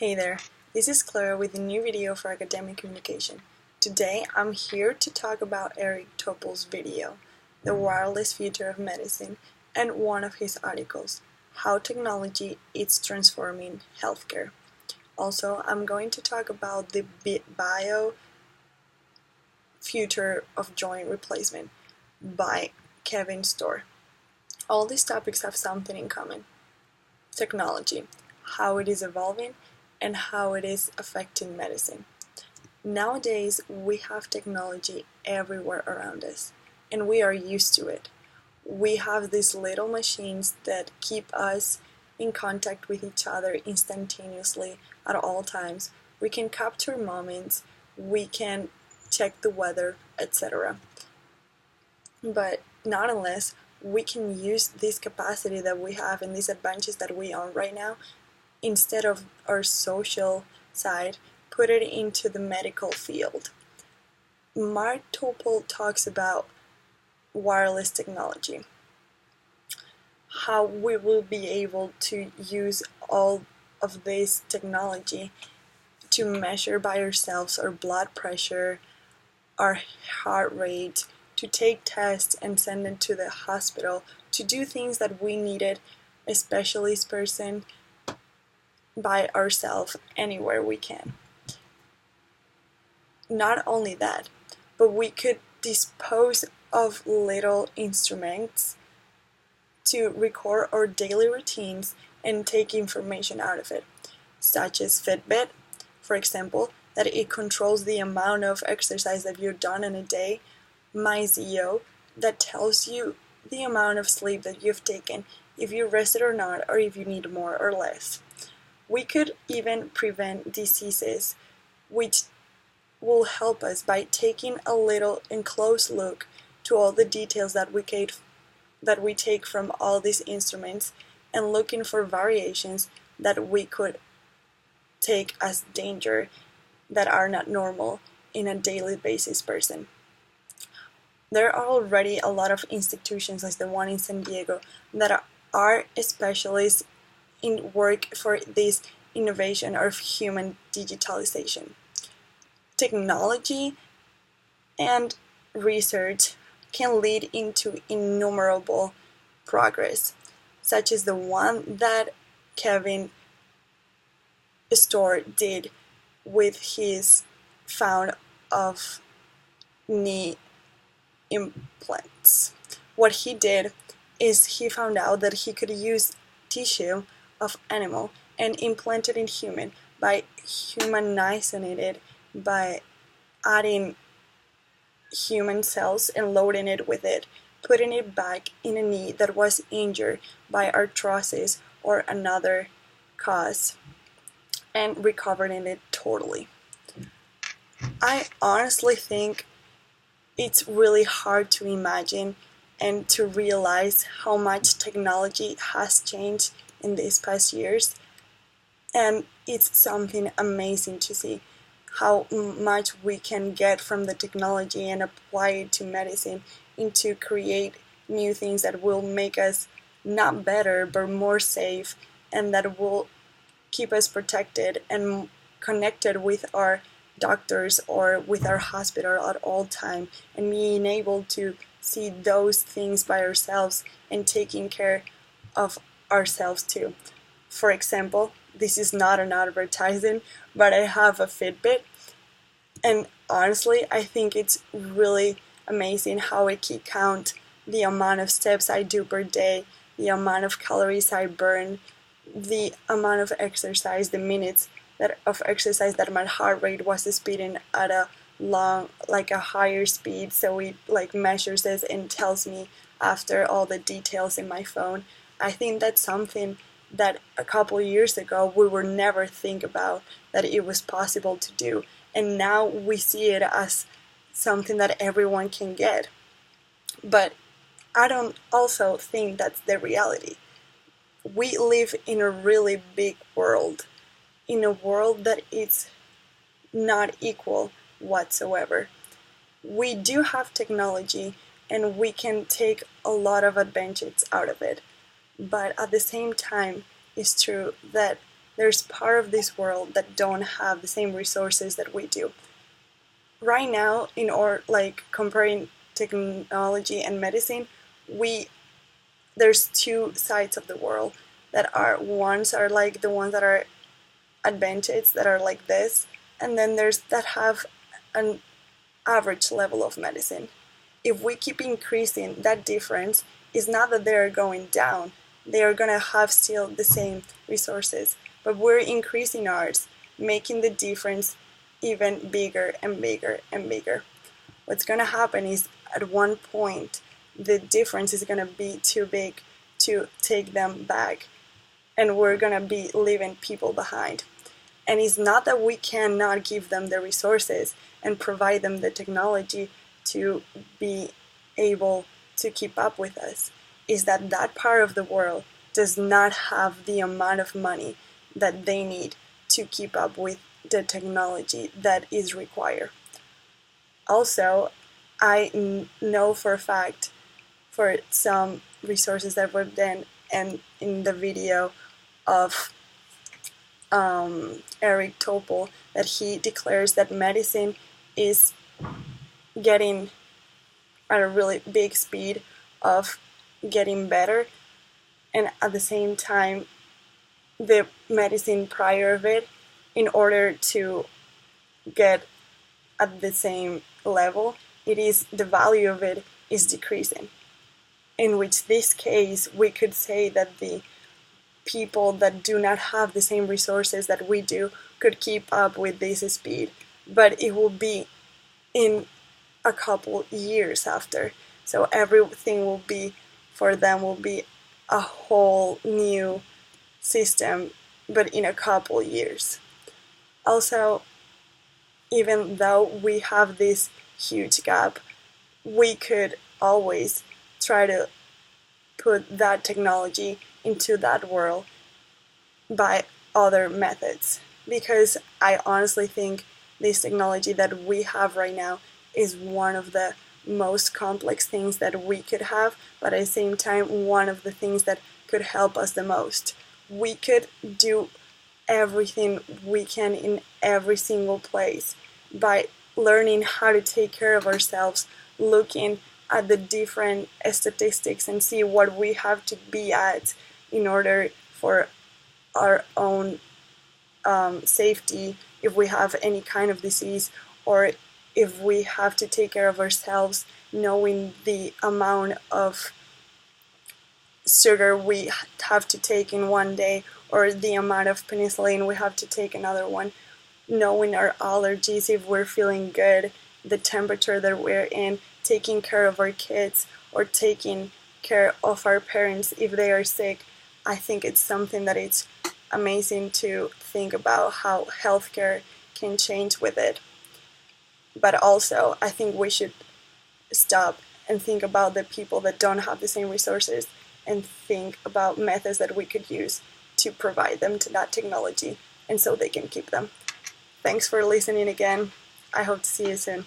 Hey there, this is Clara with a new video for academic communication. Today I'm here to talk about Eric Topol's video, The Wireless Future of Medicine, and one of his articles, How Technology is Transforming Healthcare. Also, I'm going to talk about the bio future of joint replacement by Kevin Storr. All these topics have something in common: technology, how it is evolving, and how it is affecting medicine. Nowadays, we have technology everywhere around us, and we are used to it. We have these little machines that keep us in contact with each other instantaneously at all times. We can capture moments, we can check the weather, etc. But not unless we can use this capacity that we have and these advantages that we own right now, instead of our social side, put it into the medical field. Mark Topol talks about wireless technology, how we will be able to use all of this technology to measure by ourselves our blood pressure, our heart rate, to take tests and send them to the hospital, to do things that we needed a specialist person by ourselves anywhere we can. Not only that, but we could dispose of little instruments to record our daily routines and take information out of it, such as Fitbit, for example, that it controls the amount of exercise that you've done in a day, MyZeo, that tells you the amount of sleep that you've taken, if you rested or not, or if you need more or less. We could even prevent diseases, which will help us by taking a little and close look to all the details that we take from all these instruments, and looking for variations that we could take as danger that are not normal in a daily basis person. There are already a lot of institutions like the one in San Diego that are specialists in work for this innovation of human digitalization. Technology and research can lead into innumerable progress, such as the one that Kevin Storr did with his found of knee implants. What he did is he found out that he could use tissue of animal and implant it in human by humanizing it, by adding human cells and loading it with it, putting it back in a knee that was injured by arthrosis or another cause, and recovering it totally. I honestly think it's really hard to imagine and to realize how much technology has changed in these past years, and it's something amazing to see how much we can get from the technology and apply it to medicine, and to create new things that will make us not better but more safe, and that will keep us protected and connected with our doctors or with our hospital at all time, and being able to see those things by ourselves and taking care of ourselves too. For example, this is not an advertising, but I have a Fitbit, and honestly I think it's really amazing how it can count the amount of steps I do per day, the amount of calories I burn, the amount of exercise, the minutes of exercise that my heart rate was speeding at a higher speed, so it measures this and tells me after all the details in my phone. I think that's something that a couple years ago we would never think about that it was possible to do, and now we see it as something that everyone can get. But I don't also think that's the reality. We live in a really big world, in a world that is not equal whatsoever. We do have technology and we can take a lot of advantage out of it, but at the same time it's true that there's part of this world that don't have the same resources that we do. Right now, comparing technology and medicine, there's two sides of the world that are ones are like the ones that are advantaged, that are like this, and then there's that have an average level of medicine. If we keep increasing that difference, it's not that they're going down, they are gonna have still the same resources, but we're increasing ours, making the difference even bigger and bigger and bigger. What's gonna happen is at one point the difference is gonna be too big to take them back, and we're gonna be leaving people behind. And it's not that we cannot give them the resources and provide them the technology to be able to keep up with us. Is that that part of the world does not have the amount of money that they need to keep up with the technology that is required. Also, I know for a fact for some resources that were done and in the video of Eric Topol, that he declares that medicine is getting at a really big speed of getting better, and at the same time the medicine prior of it, in order to get at the same level, the value of it is decreasing. In which this case we could say that the people that do not have the same resources that we do could keep up with this speed, but it will be in a couple years after. So everything will be, for them, will be a whole new system, but in a couple years. Also, even though we have this huge gap, we could always try to put that technology into that world by other methods, because I honestly think this technology that we have right now is one of the most complex things that we could have, but at the same time one of the things that could help us the most. We could do everything we can in every single place by learning how to take care of ourselves, looking at the different statistics and see what we have to be at in order for our own safety, if we have any kind of disease, or if we have to take care of ourselves, knowing the amount of sugar we have to take in one day, or the amount of penicillin we have to take another one, knowing our allergies if we're feeling good, the temperature that we're in, taking care of our kids, or taking care of our parents if they are sick. I think it's something that it's amazing to think about how healthcare can change with it. But also, I think we should stop and think about the people that don't have the same resources, and think about methods that we could use to provide them to that technology, and so they can keep them. Thanks for listening again. I hope to see you soon.